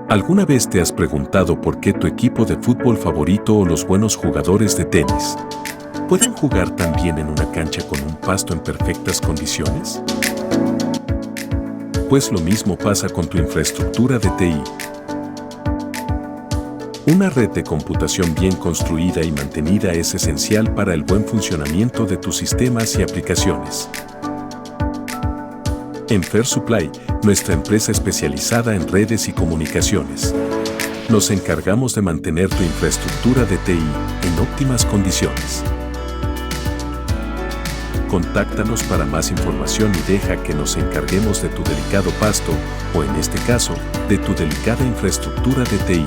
¿Alguna vez te has preguntado por qué tu equipo de fútbol favorito o los buenos jugadores de tenis pueden jugar tan bien en una cancha con un pasto en perfectas condiciones? Pues lo mismo pasa con tu infraestructura de TI. Una red de computación bien construida y mantenida es esencial para el buen funcionamiento de tus sistemas y aplicaciones. En Fair Supply, nuestra empresa especializada en redes y comunicaciones, nos encargamos de mantener tu infraestructura de TI en óptimas condiciones. Contáctanos para más información y deja que nos encarguemos de tu delicado pasto o, en este caso, de tu delicada infraestructura de TI.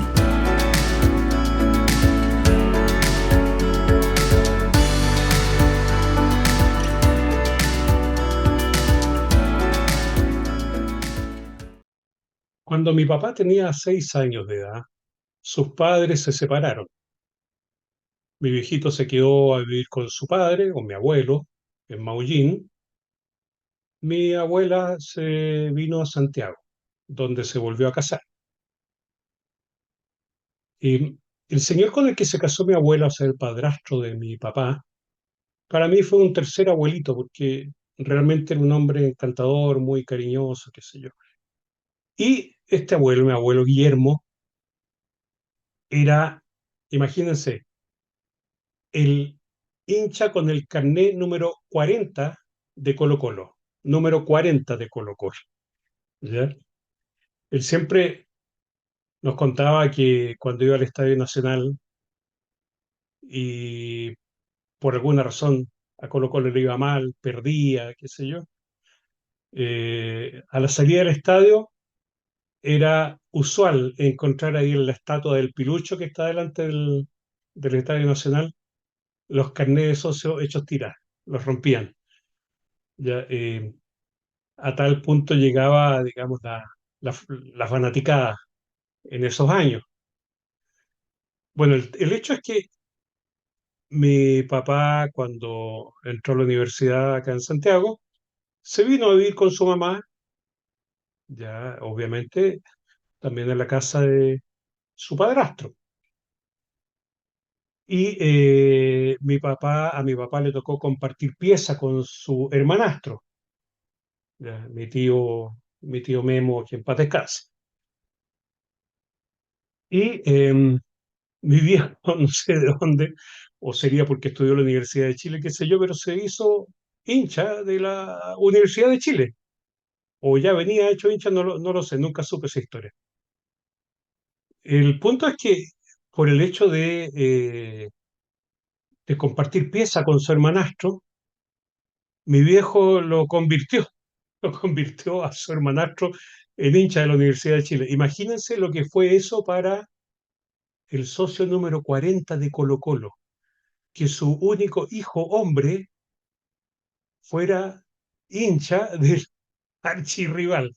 Cuando mi papá tenía 6 años de edad, sus padres se separaron. Mi viejito se quedó a vivir con su padre, con mi abuelo, en Maullín. Mi abuela se vino a Santiago, donde se volvió a casar. Y el señor con el que se casó mi abuela, o sea, el padrastro de mi papá, para mí fue un tercer abuelito, porque realmente era un hombre encantador, muy cariñoso, qué sé yo. Y este abuelo, mi abuelo Guillermo, era, imagínense, el hincha con el carné número 40 de Colo-Colo, número 40 de Colo-Colo, ¿ya? Él siempre nos contaba que cuando iba al Estadio Nacional y por alguna razón a Colo-Colo le iba mal, perdía, qué sé yo, a la salida del estadio era usual encontrar ahí en la estatua del Pilucho que está delante del Estadio Nacional los carnés de socio hechos tirar, los rompían. Ya, a tal punto llegaba, digamos, la fanaticada en esos años. Bueno, el hecho es que mi papá, cuando entró a la universidad acá en Santiago, se vino a vivir con su mamá, ya obviamente también en la casa de su padrastro. Y a mi papá le tocó compartir pieza con su hermanastro, ya, mi tío Memo, que en paz descanse. Y mi viejo, no sé de dónde, o sería porque estudió en la Universidad de Chile, qué sé yo, pero se hizo hincha de la Universidad de Chile, o ya venía hecho hincha, no lo sé, nunca supe esa historia. El punto es que por el hecho de compartir pieza con su hermanastro, mi viejo lo convirtió a su hermanastro en hincha de la Universidad de Chile. Imagínense lo que fue eso para el socio número 40 de Colo-Colo, que su único hijo hombre fuera hincha del archirrival.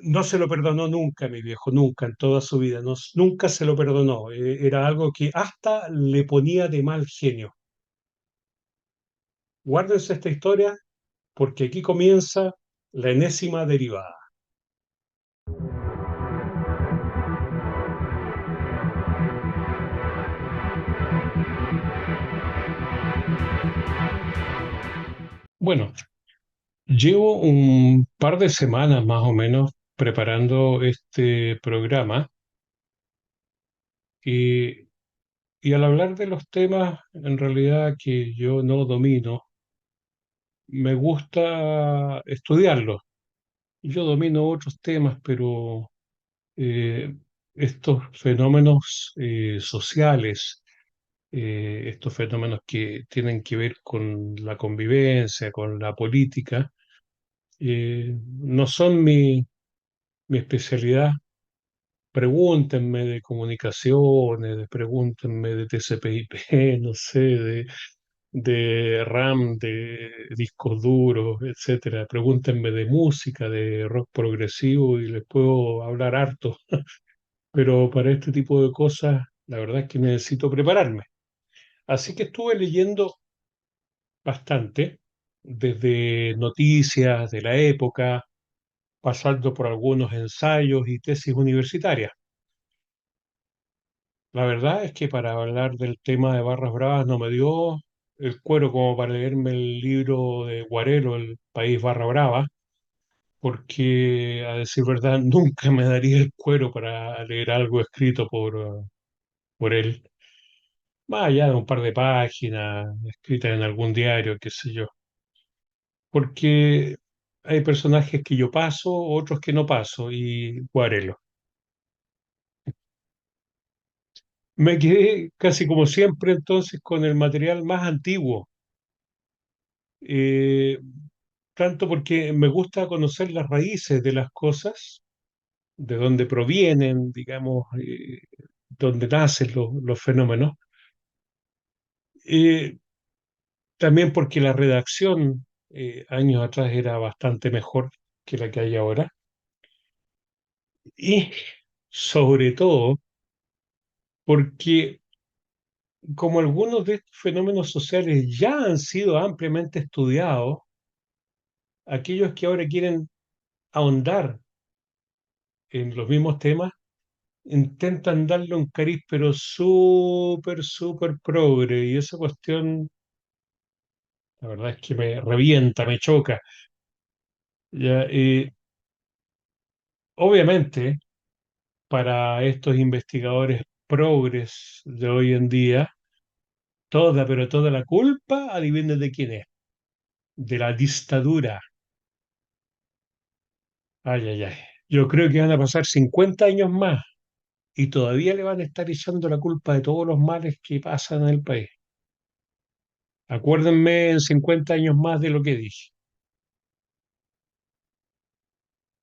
No se lo perdonó nunca, mi viejo, nunca en toda su vida, no, nunca se lo perdonó. Era algo que hasta le ponía de mal genio. Guárdense esta historia porque aquí comienza la enésima derivada. Bueno, llevo un par de semanas más o menos preparando este programa y, y al hablar de los temas en realidad que yo no domino, me gusta estudiarlos. Yo domino otros temas, pero eh, estos fenómenos sociales, estos fenómenos que tienen que ver con la convivencia, con la política, no son mi especialidad. Pregúntenme de comunicaciones, pregúntenme de TCP/IP, no sé, de RAM, de discos duros, etcétera. Pregúntenme de música, de rock progresivo y les puedo hablar harto, pero para este tipo de cosas, la verdad es que necesito prepararme. Así que estuve leyendo bastante, desde noticias de la época, pasando por algunos ensayos y tesis universitarias. La verdad es que para hablar del tema de barras bravas no me dio el cuero como para leerme el libro de Guarelo, El País Barra Brava, porque a decir verdad nunca me daría el cuero para leer algo escrito por él, más allá de un par de páginas escritas en algún diario, qué sé yo, porque hay personajes que yo paso, otros que no paso, y Guarelo. Me quedé casi como siempre entonces con el material más antiguo, eh, tanto porque me gusta conocer las raíces de las cosas, de dónde provienen, digamos, dónde nacen los fenómenos. Eh, También porque la redacción años atrás era bastante mejor que la que hay ahora. Y sobre todo porque como algunos de estos fenómenos sociales ya han sido ampliamente estudiados, aquellos que ahora quieren ahondar en los mismos temas intentan darle un cariz, pero súper, súper progre. Y esa cuestión, la verdad es que me revienta, me choca. Ya, obviamente, para estos investigadores progres de hoy en día, toda, pero toda la culpa, adivinen de quién es, de la dictadura. Ay, ay, ay. Yo creo que van a pasar 50 años más y todavía le van a estar echando la culpa de todos los males que pasan en el país. Acuérdenme en 50 años más de lo que dije.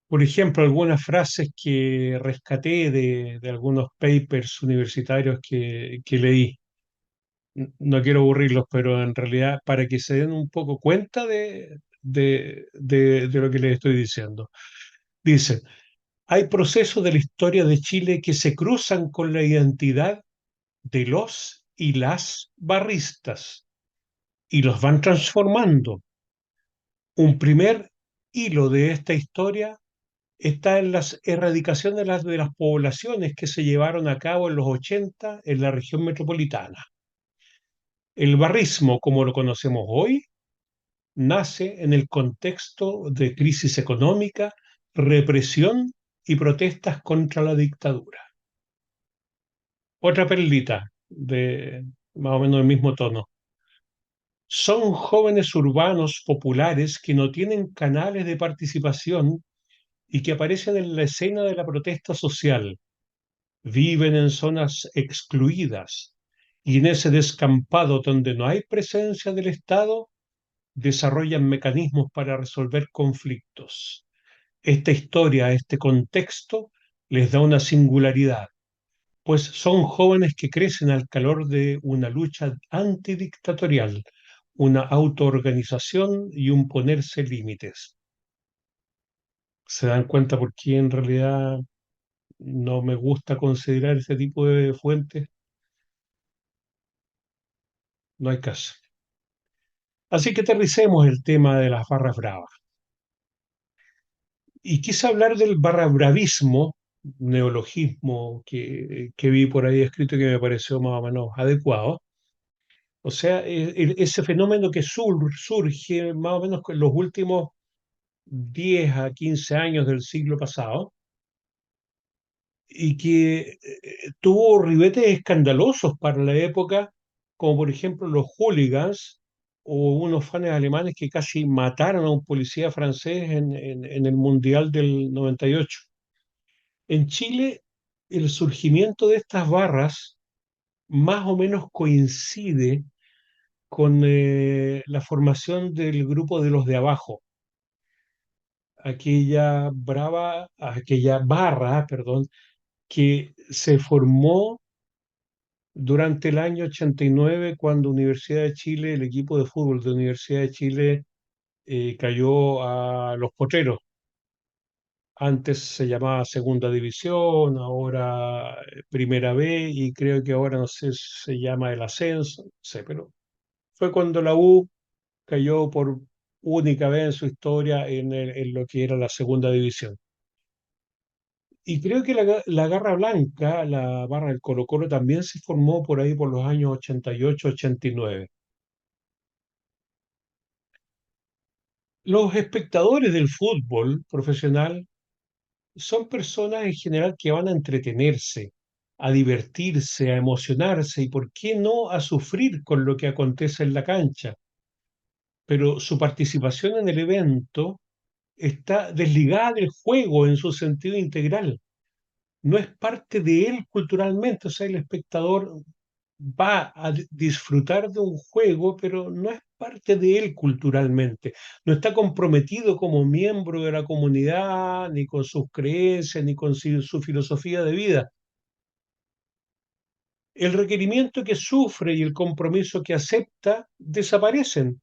Por ejemplo, algunas frases que rescaté de algunos papers universitarios que leí. No quiero aburrirlos, pero en realidad para que se den un poco cuenta de lo que les estoy diciendo. Dice, hay procesos de la historia de Chile que se cruzan con la identidad de los y las barristas y los van transformando. Un primer hilo de esta historia está en las erradicaciones de las poblaciones que se llevaron a cabo en los 80 en la región metropolitana. El barrismo, como lo conocemos hoy, nace en el contexto de crisis económica, represión y protestas contra la dictadura. Otra perlita de más o menos el mismo tono. Son jóvenes urbanos populares que no tienen canales de participación y que aparecen en la escena de la protesta social. Viven en zonas excluidas y en ese descampado donde no hay presencia del Estado, desarrollan mecanismos para resolver conflictos. Esta historia, este contexto, les da una singularidad, pues son jóvenes que crecen al calor de una lucha antidictatorial, una autoorganización y un ponerse límites. ¿Se dan cuenta por qué en realidad no me gusta considerar ese tipo de fuentes? No hay caso. Así que aterricemos el tema de las barras bravas. Y quise hablar del barra bravismo, neologismo que vi por ahí escrito y que me pareció más o menos adecuado. O sea, ese fenómeno que surge más o menos en los últimos 10 a 15 años del siglo pasado y que tuvo ribetes escandalosos para la época, como por ejemplo los hooligans o unos fans alemanes que casi mataron a un policía francés en el Mundial del 98. En Chile, el surgimiento de estas barras más o menos coincide con la formación del grupo de los de abajo, aquella barra, perdón, que se formó durante el año 89 cuando Universidad de Chile, el equipo de fútbol de Universidad de Chile cayó a los Potreros. Antes se llamaba Segunda División, ahora Primera B y creo que ahora no sé, se llama el ascenso, no sé, pero fue cuando la U cayó por única vez en su historia en lo que era la Segunda División. Y creo que la garra blanca, la barra del Colo-Colo, también se formó por ahí por los años 88, 89. Los espectadores del fútbol profesional son personas en general que van a entretenerse, a divertirse, a emocionarse y, ¿por qué no?, a sufrir con lo que acontece en la cancha. Pero su participación en el evento está desligada del juego en su sentido integral. No es parte de él culturalmente, o sea, el espectador va a disfrutar de un juego, pero no es parte de él culturalmente. No está comprometido como miembro de la comunidad, ni con sus creencias, ni con su filosofía de vida. El requerimiento que sufre y el compromiso que acepta desaparecen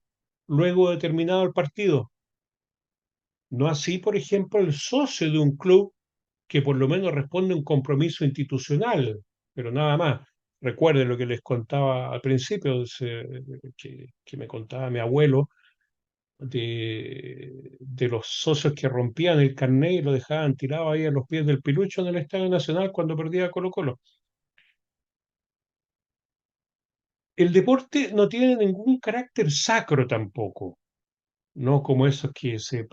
luego de terminado el partido. No así, por ejemplo, el socio de un club que por lo menos responde a un compromiso institucional, pero nada más. Recuerden lo que les contaba al principio, que me contaba mi abuelo, de los socios que rompían el carnet y lo dejaban tirado ahí a los pies del pilucho en el Estadio Nacional cuando perdía Colo-Colo. El deporte no tiene ningún carácter sacro tampoco, no como esos que se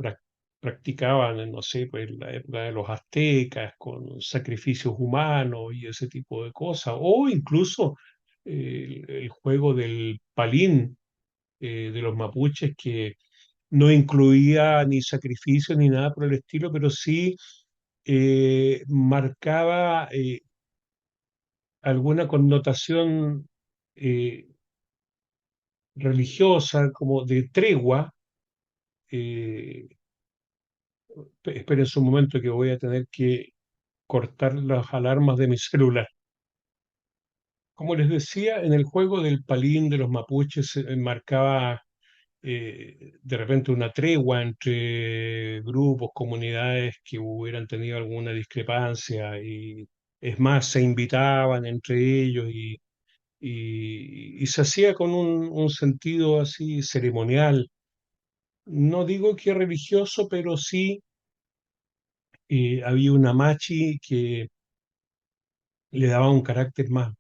practicaban, no sé, pues en la época de los aztecas, con sacrificios humanos y ese tipo de cosas, o incluso el juego del palín de los mapuches, que no incluía ni sacrificios ni nada por el estilo, pero sí marcaba alguna connotación eh, religiosa, como de tregua. eh, Esperen un momento que voy a tener que cortar las alarmas de mi celular. Como les decía, en el juego del palín de los mapuches se marcaba de repente una tregua entre grupos, comunidades que hubieran tenido alguna discrepancia, y es más, se invitaban entre ellos y se hacía con un sentido así ceremonial. No digo que religioso, pero sí había una machi que le daba un carácter más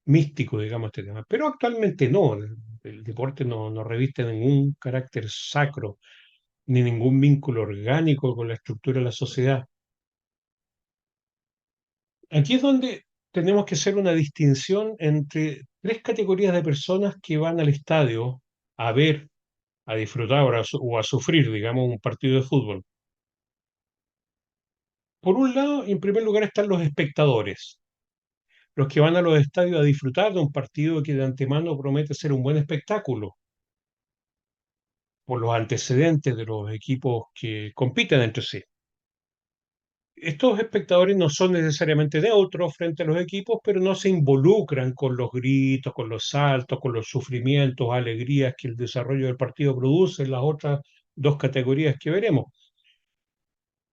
místico, digamos, a este tema. Pero actualmente no, el deporte no reviste ningún carácter sacro, ni ningún vínculo orgánico con la estructura de la sociedad. Aquí es donde tenemos que hacer una distinción entre tres categorías de personas que van al estadio a ver, a disfrutar o a sufrir, digamos, un partido de fútbol. Por un lado, en primer lugar, están los espectadores, los que van a los estadios a disfrutar de un partido que de antemano promete ser un buen espectáculo, por los antecedentes de los equipos que compiten entre sí. Estos espectadores no son necesariamente neutros frente a los equipos, pero no se involucran con los gritos, con los saltos, con los sufrimientos, alegrías que el desarrollo del partido produce en las otras dos categorías que veremos.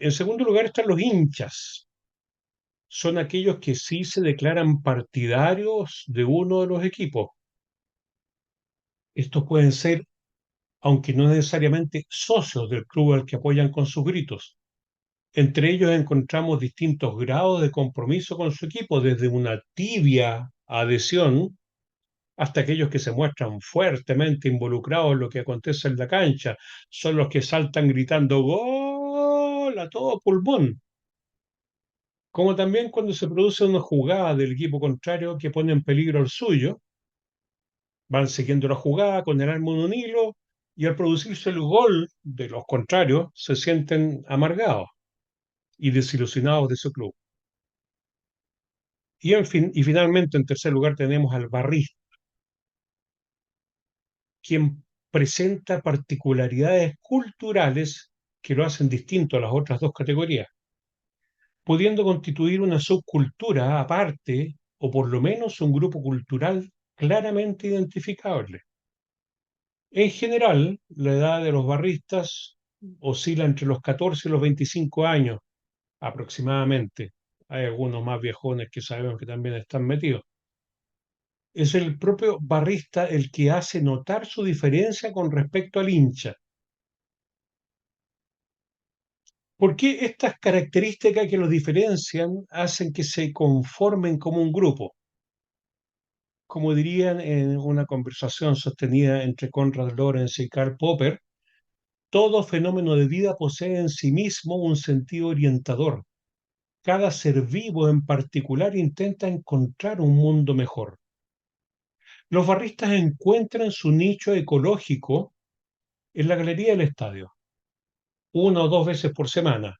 En segundo lugar están los hinchas. Son aquellos que sí se declaran partidarios de uno de los equipos. Estos pueden ser, aunque no necesariamente, socios del club al que apoyan con sus gritos. Entre ellos encontramos distintos grados de compromiso con su equipo, desde una tibia adhesión hasta aquellos que se muestran fuertemente involucrados en lo que acontece en la cancha. Son los que saltan gritando ¡gol! A todo pulmón. Como también cuando se produce una jugada del equipo contrario que pone en peligro al suyo, van siguiendo la jugada con el arma en un hilo, y al producirse el gol de los contrarios se sienten amargados y desilusionados de su club. Y, en fin, y finalmente, en tercer lugar, tenemos al barrista, quien presenta particularidades culturales que lo hacen distinto a las otras dos categorías, pudiendo constituir una subcultura aparte o por lo menos un grupo cultural claramente identificable. En general, la edad de los barristas oscila entre los 14 y los 25 años aproximadamente. Hay algunos más viejones que sabemos que también están metidos. Es el propio barrista el que hace notar su diferencia con respecto al hincha. ¿Por qué estas características que los diferencian hacen que se conformen como un grupo? Como dirían en una conversación sostenida entre Konrad Lorenz y Karl Popper, todo fenómeno de vida posee en sí mismo un sentido orientador. Cada ser vivo en particular intenta encontrar un mundo mejor. Los barristas encuentran su nicho ecológico en la galería del estadio, una o dos veces por semana,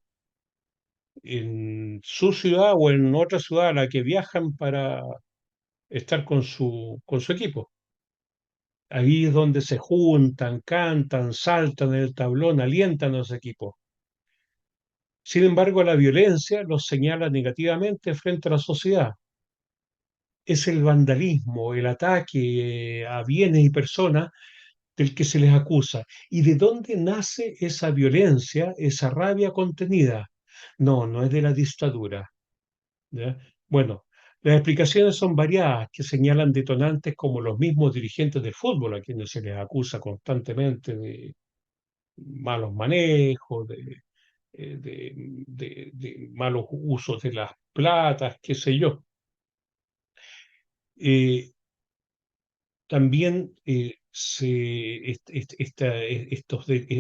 en su ciudad o en otra ciudad a la que viajan para estar con su equipo. Ahí es donde se juntan, cantan, saltan en el tablón, alientan a los equipos. Sin embargo, la violencia los señala negativamente frente a la sociedad. Es el vandalismo, el ataque a bienes y personas del que se les acusa. ¿Y de dónde nace esa violencia, esa rabia contenida? No, no es de la dictadura. ¿Ya? Bueno, las explicaciones son variadas, que señalan detonantes como los mismos dirigentes del fútbol, a quienes se les acusa constantemente de malos manejos, de malos usos de las platas, qué sé yo. Eh, También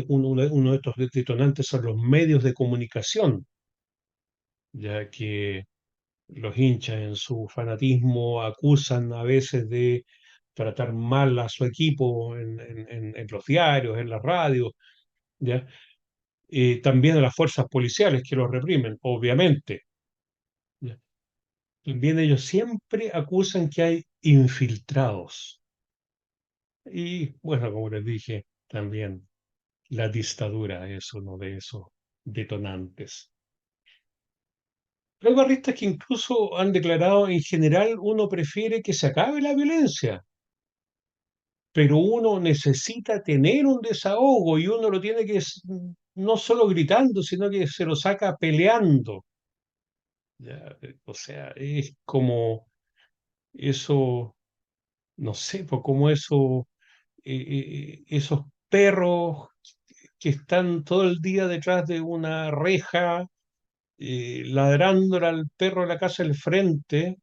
uno de estos detonantes son los medios de comunicación, ya que los hinchas en su fanatismo acusan a veces de tratar mal a su equipo en los diarios, en la radio, ¿ya? También a las fuerzas policiales que los reprimen, obviamente. ¿Ya? También ellos siempre acusan que hay infiltrados. Y bueno, como les dije, también la dictadura es uno de esos detonantes. Hay barristas que incluso han declarado, en general, uno prefiere que se acabe la violencia, pero uno necesita tener un desahogo y uno lo tiene que, no solo gritando, sino que se lo saca peleando. Ya, o sea, es como eso, no sé, pues como eso, esos perros que están todo el día detrás de una reja, ladrándole al perro de la casa del frente,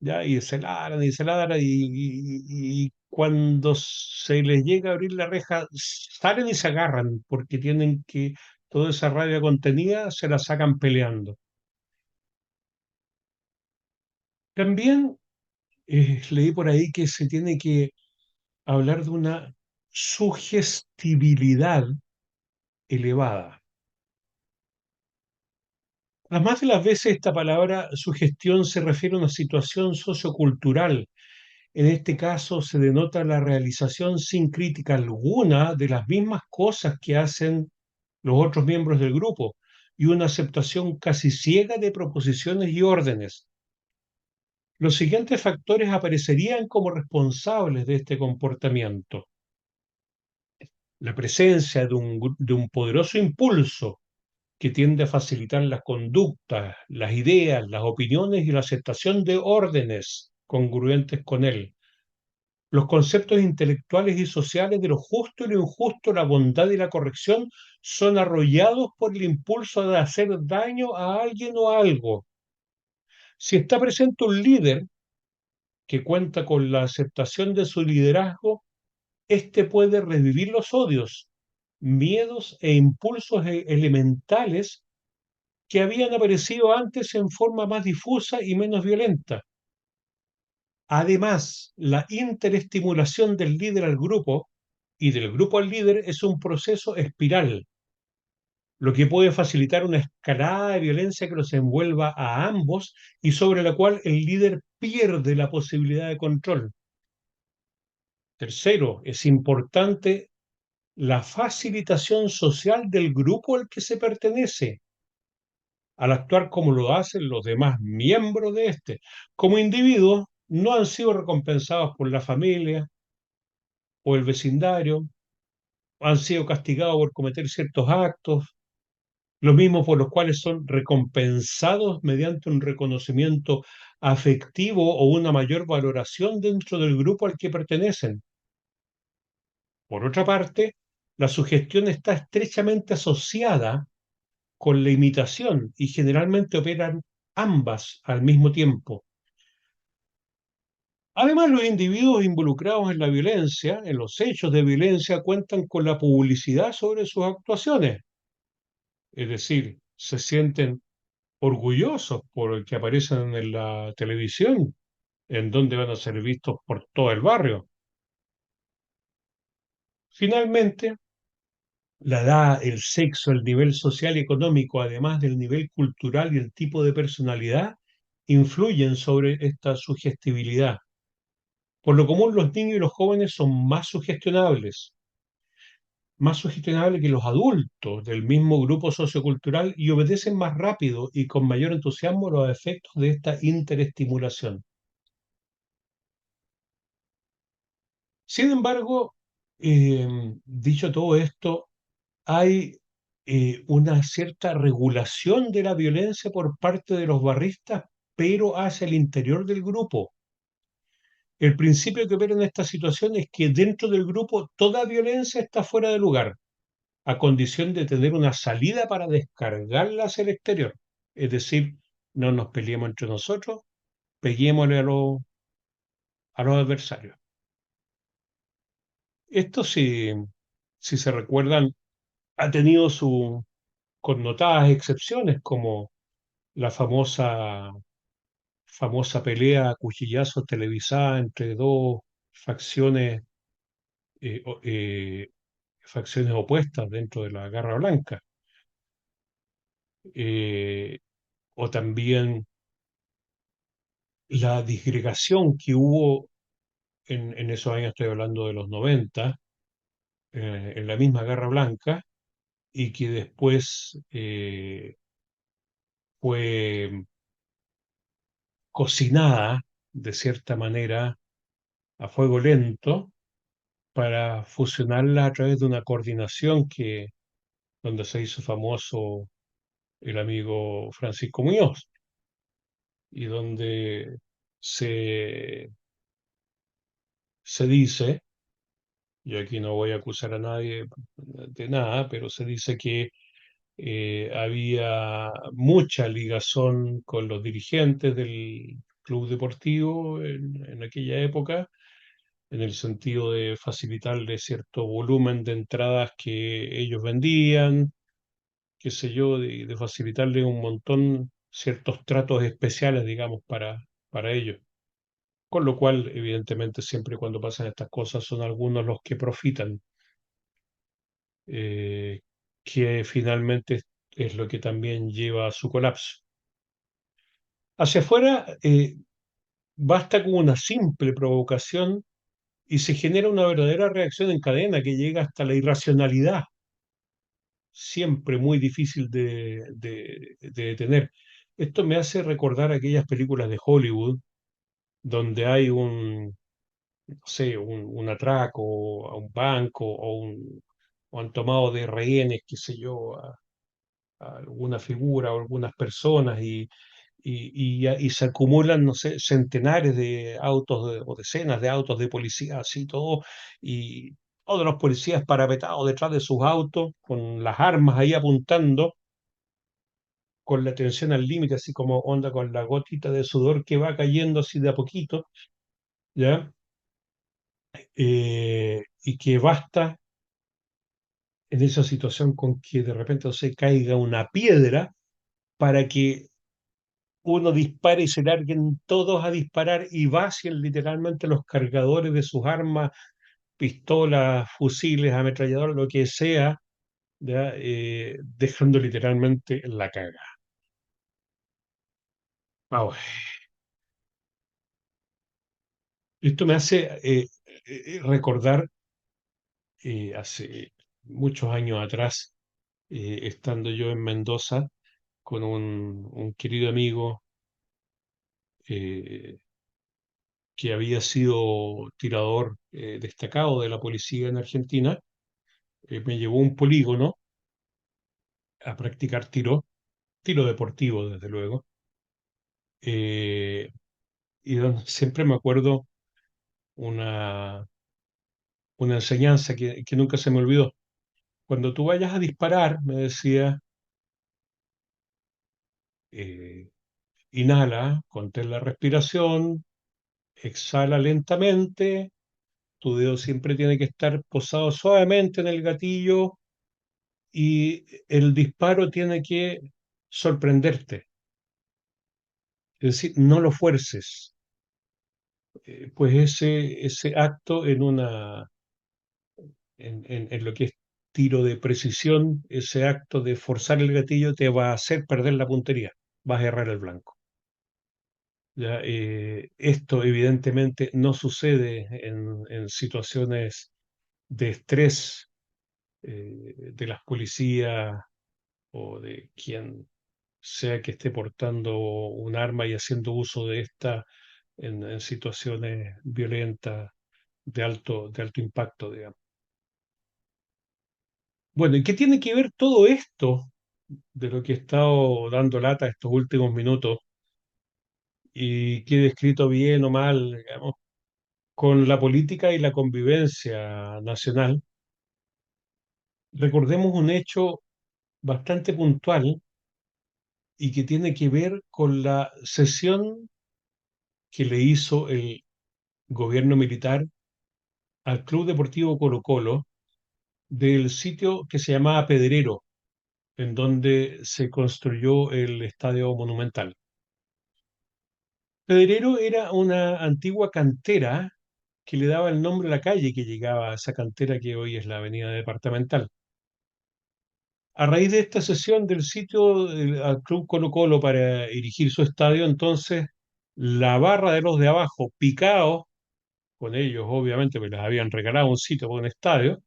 ¿ya? Y se ladran, y cuando se les llega a abrir la reja, salen y se agarran, porque tienen que, toda esa rabia contenida se la sacan peleando. También leí por ahí que se tiene que hablar de una sugestibilidad elevada. Además de las veces esta palabra sugestión se refiere a una situación sociocultural. En este caso se denota la realización sin crítica alguna de las mismas cosas que hacen los otros miembros del grupo y una aceptación casi ciega de proposiciones y órdenes. Los siguientes factores aparecerían como responsables de este comportamiento: la presencia de un poderoso impulso que tiende a facilitar las conductas, las ideas, las opiniones y la aceptación de órdenes congruentes con él. Los conceptos intelectuales y sociales de lo justo y lo injusto, la bondad y la corrección son arrollados por el impulso de hacer daño a alguien o a algo. Si está presente un líder que cuenta con la aceptación de su liderazgo, éste puede revivir los odios, miedos e impulsos elementales que habían aparecido antes en forma más difusa y menos violenta. Además, la interestimulación del líder al grupo y del grupo al líder es un proceso espiral, lo que puede facilitar una escalada de violencia que los envuelva a ambos y sobre la cual el líder pierde la posibilidad de control. Tercero, es importante la facilitación social del grupo al que se pertenece, al actuar como lo hacen los demás miembros de este. Como individuos, no han sido recompensados por la familia o el vecindario, han sido castigados por cometer ciertos actos, los mismos por los cuales son recompensados mediante un reconocimiento afectivo o una mayor valoración dentro del grupo al que pertenecen. Por otra parte, la sugestión está estrechamente asociada con la imitación y generalmente operan ambas al mismo tiempo. Además, los individuos involucrados en la violencia, en los hechos de violencia, cuentan con la publicidad sobre sus actuaciones, es decir, se sienten orgullosos por el que aparecen en la televisión, en donde van a ser vistos por todo el barrio. Finalmente, la edad, el sexo, el nivel social y económico, además del nivel cultural y el tipo de personalidad, influyen sobre esta sugestibilidad. Por lo común, los niños y los jóvenes son más sugestionables que los adultos del mismo grupo sociocultural y obedecen más rápido y con mayor entusiasmo los efectos de esta interestimulación. Sin embargo, dicho todo esto, hay una cierta regulación de la violencia por parte de los barristas, pero hacia el interior del grupo. El principio que opera en esta situación es que dentro del grupo toda violencia está fuera de lugar, a condición de tener una salida para descargarla hacia el exterior. Es decir, no nos peleemos entre nosotros, peguémosle a los adversarios. Esto, si se recuerdan, ha tenido sus connotadas excepciones, como la famosa pelea a cuchillazos televisada entre dos facciones, eh, o- eh, facciones opuestas dentro de la Guerra Blanca, eh, o también la disgregación que hubo en esos años, estoy hablando de los 90, en la misma Guerra Blanca, y que después fue cocinada de cierta manera a fuego lento para fusionarla a través de una coordinación donde se hizo famoso el amigo Francisco Muñoz y donde se, se dice, y aquí no voy a acusar a nadie de nada, pero se dice que había mucha ligazón con los dirigentes del club deportivo en aquella época, en el sentido de facilitarle cierto volumen de entradas que ellos vendían, qué sé yo, de facilitarle un montón ciertos tratos especiales, digamos, para ellos. Con lo cual, evidentemente, siempre cuando pasan estas cosas son algunos los que profitan, eh, que finalmente es lo que también lleva a su colapso. Hacia afuera, basta con una simple provocación y se genera una verdadera reacción en cadena que llega hasta la irracionalidad, siempre muy difícil de detener. Esto me hace recordar aquellas películas de Hollywood donde hay no sé, un atraco a un banco o han tomado de rehenes, qué sé yo, a alguna figura o algunas personas y se acumulan, no sé, centenares de autos o decenas de autos de policía, así todo, y todos los policías parapetados detrás de sus autos, con las armas ahí apuntando, con la tensión al límite, así como onda con la gotita de sudor que va cayendo así de a poquito, ¿ya? Y que basta en esa situación con que de repente se caiga una piedra para que uno dispare y se larguen todos a disparar y vacíen literalmente los cargadores de sus armas, pistolas, fusiles, ametralladoras, lo que sea, ¿ya? Dejando literalmente la caga. Wow. Esto me hace recordar hace muchos años atrás, estando yo en Mendoza con un querido amigo eh, que había sido tirador destacado de la policía en Argentina, me llevó a un polígono a practicar tiro deportivo, desde luego, eh, y donde siempre me acuerdo una, una enseñanza que nunca se me olvidó. Cuando tú vayas a disparar, me decía, Eh, Inhala, contén la respiración, exhala lentamente, tu dedo siempre tiene que estar posado suavemente en el gatillo y el disparo tiene que sorprenderte, es decir, no lo fuerces. Pues ese acto en lo que es tiro de precisión, ese acto de forzar el gatillo te va a hacer perder la puntería, vas a errar el blanco. Ya, esto evidentemente no sucede en situaciones de estrés de las policías o de quien sea que esté portando un arma y haciendo uso de esta en situaciones violentas de alto impacto, digamos. Bueno, ¿y qué tiene que ver todo esto de lo que he estado dando lata estos últimos minutos y que he descrito bien o mal, digamos, con la política y la convivencia nacional? Recordemos un hecho bastante puntual y que tiene que ver con la cesión que le hizo el gobierno militar al Club Deportivo Colo-Colo del sitio que se llamaba Pedrero, en donde se construyó el Estadio Monumental. Pedrero era una antigua cantera que le daba el nombre a la calle que llegaba a esa cantera que hoy es la Avenida Departamental. A raíz de esta cesión del sitio al Club Colo-Colo para erigir su estadio, entonces la barra de los de abajo, picados con ellos, obviamente, porque les habían regalado un sitio para un estadio,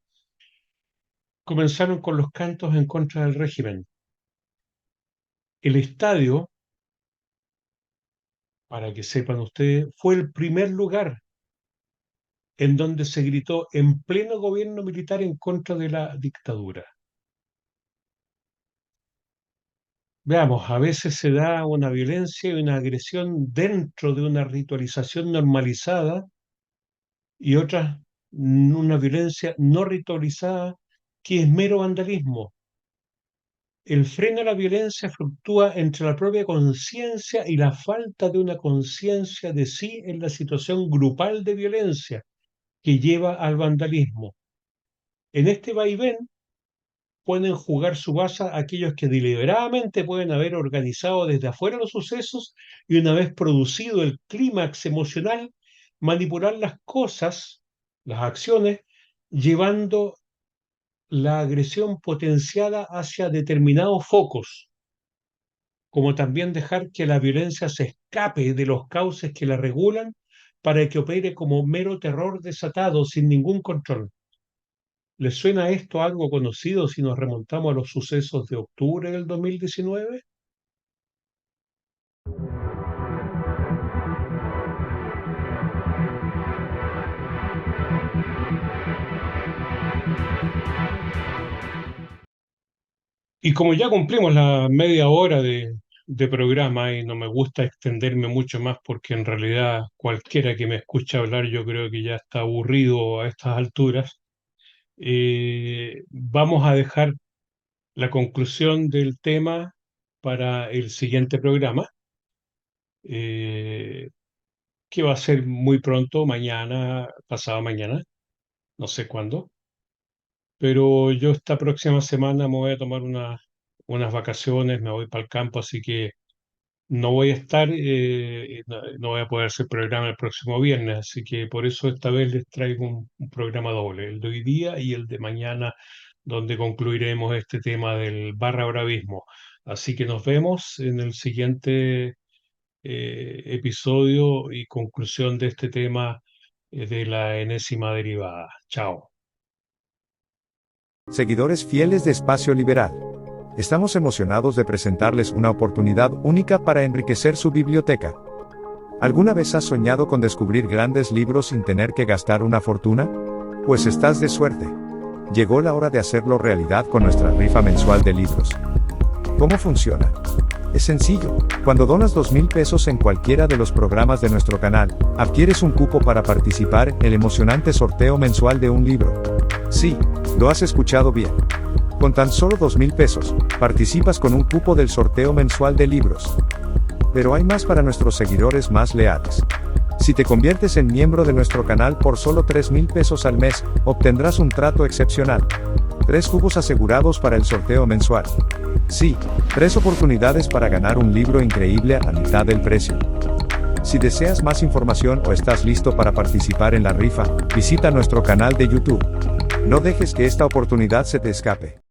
comenzaron con los cantos en contra del régimen. El estadio, para que sepan ustedes, fue el primer lugar en donde se gritó en pleno gobierno militar en contra de la dictadura. Veamos, a veces se da una violencia y una agresión dentro de una ritualización normalizada y otras una violencia no ritualizada que es mero vandalismo. El freno a la violencia fluctúa entre la propia conciencia y la falta de una conciencia de sí en la situación grupal de violencia que lleva al vandalismo. En este vaivén pueden jugar su baza aquellos que deliberadamente pueden haber organizado desde afuera los sucesos y una vez producido el clímax emocional, manipular las cosas, las acciones, llevando la agresión potenciada hacia determinados focos, como también dejar que la violencia se escape de los cauces que la regulan para que opere como mero terror desatado sin ningún control. ¿Les suena esto algo conocido si nos remontamos a los sucesos de octubre del 2019? Y como ya cumplimos la media hora de programa y no me gusta extenderme mucho más porque en realidad cualquiera que me escuche hablar yo creo que ya está aburrido a estas alturas, vamos a dejar la conclusión del tema para el siguiente programa, eh, que va a ser muy pronto, mañana, pasado mañana, no sé cuándo, pero yo esta próxima semana me voy a tomar unas vacaciones, me voy para el campo, así que no voy a estar, no voy a poder hacer programa el próximo viernes, así que por eso esta vez les traigo un programa doble, el de hoy día y el de mañana, donde concluiremos este tema del barra bravismo. Así que nos vemos en el siguiente episodio y conclusión de este tema de la enésima derivada. Chao. Seguidores fieles de Espacio Liberal. Estamos emocionados de presentarles una oportunidad única para enriquecer su biblioteca. ¿Alguna vez has soñado con descubrir grandes libros sin tener que gastar una fortuna? Pues estás de suerte. Llegó la hora de hacerlo realidad con nuestra rifa mensual de libros. ¿Cómo funciona? Es sencillo. Cuando donas 2,000 pesos en cualquiera de los programas de nuestro canal, adquieres un cupo para participar en el emocionante sorteo mensual de un libro. Sí, lo has escuchado bien. Con tan solo 2,000 pesos, participas con un cupo del sorteo mensual de libros. Pero hay más para nuestros seguidores más leales. Si te conviertes en miembro de nuestro canal por solo 3,000 pesos al mes, obtendrás un trato excepcional. 3 cupos asegurados para el sorteo mensual. Sí, 3 oportunidades para ganar un libro increíble a la mitad del precio. Si deseas más información o estás listo para participar en la rifa, visita nuestro canal de YouTube. No dejes que esta oportunidad se te escape.